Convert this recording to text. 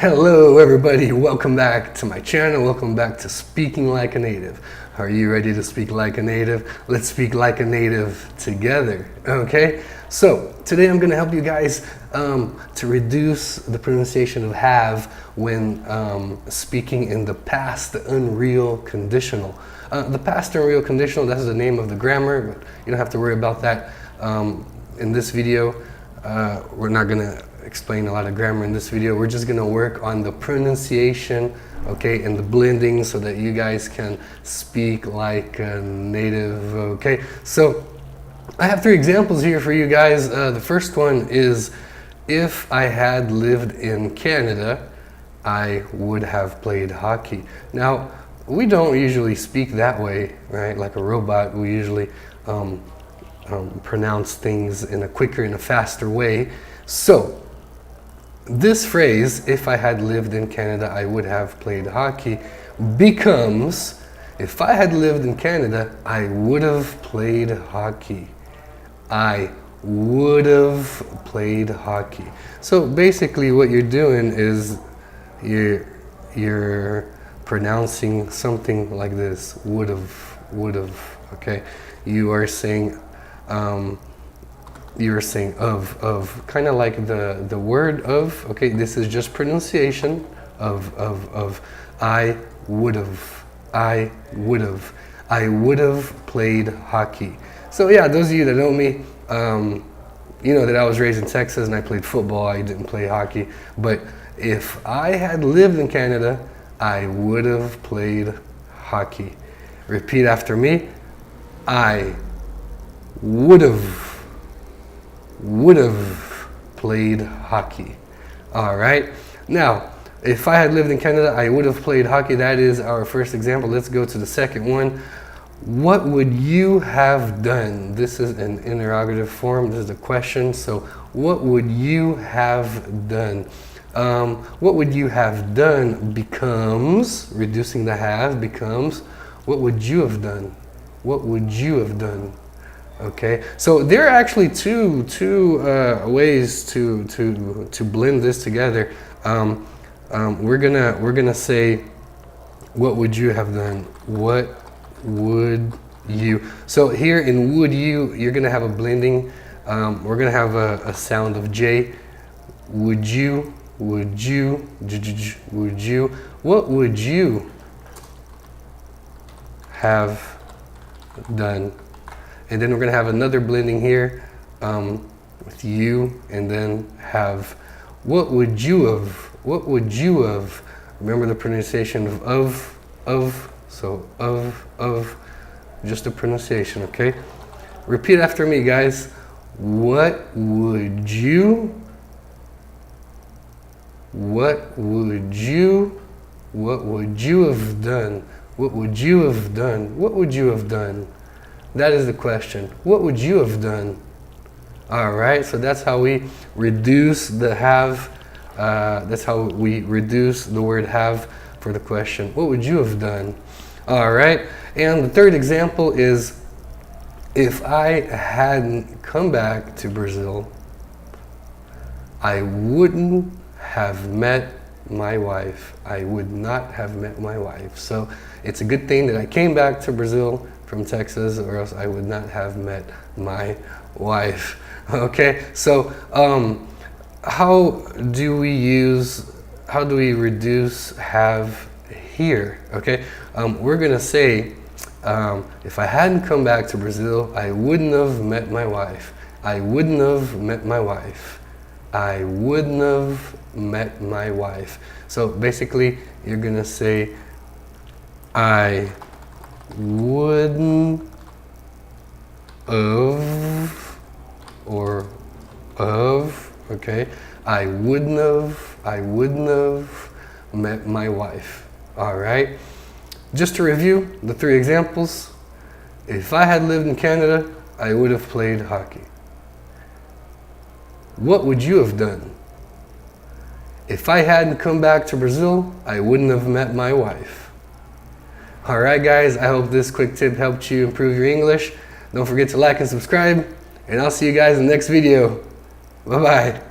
Hello everybody, welcome back to my channel, welcome back to Speaking Like a Native. Are you ready to speak like a native? Let's speak like a native together, okay? So, today I'm gonna help you guys to reduce the pronunciation of have when speaking in the past unreal conditional. The past unreal conditional, that's the name of the grammar, but you don't have to worry about that in this video. We're not gonna explain a lot of grammar in this video. We're just gonna work on the pronunciation, okay, and the blending so that you guys can speak like a native, okay? So I have three examples here for you guys. The first one is, if I had lived in Canada, I would have played hockey. Now, we don't usually speak that way, right? Like a robot, we usually pronounce things in a quicker and a faster way. So this phrase, if I had lived in Canada, I would have played hockey, becomes, if I had lived in Canada, I would have played hockey. I would have played hockey. So basically what you're doing is you're pronouncing something like this, would have, okay? You are saying of, kind of like the word of, okay, this is just pronunciation of I would have played hockey. So yeah, those of you that know me, you know that I was raised in Texas and I played football. I didn't play hockey, but if I had lived in Canada, I would have played hockey. Repeat after me. I would have played hockey. All right. Now, if I had lived in Canada, I would have played hockey. That is our first example. Let's go to the second one. What would you have done? This is an interrogative form. This is a question. So, what would you have done? What would you have done becomes, reducing the have becomes, what would you have done? What would you have done? Okay, so there are actually two ways to blend this together. We're gonna say, what would you have done? What would you? So here in would you, you're gonna have a blending. We're gonna have a sound of J. Would you? Would you? Would you? What would you have done? And then we're gonna have another blending here with you, and then have, what would you have? What would you have? Remember the pronunciation of, so of, just the pronunciation, okay? Repeat after me, guys. What would you? What would you? What would you have done? What would you have done? What would you have done? That is the question. What would you have done? All right, so that's how we reduce the have. That's how we reduce the word have for the question. What would you have done? All right, and the third example is, if I hadn't come back to Brazil, I wouldn't have met my wife. I would not have met my wife. So it's a good thing that I came back to Brazil from Texas, or else I would not have met my wife. Okay, so how do we reduce have here? Okay, we're gonna say, if I hadn't come back to Brazil, I wouldn't have met my wife. I wouldn't have met my wife. I wouldn't have met my wife. So basically, you're gonna say, I wouldn't of, or of, okay? I wouldn't have met my wife. All right. Just to review the three examples. If I had lived in Canada, I would have played hockey. What would you have done? If I hadn't come back to Brazil, I wouldn't have met my wife. Alright guys, I hope this quick tip helped you improve your English. Don't forget to like and subscribe, and I'll see you guys in the next video. Bye bye.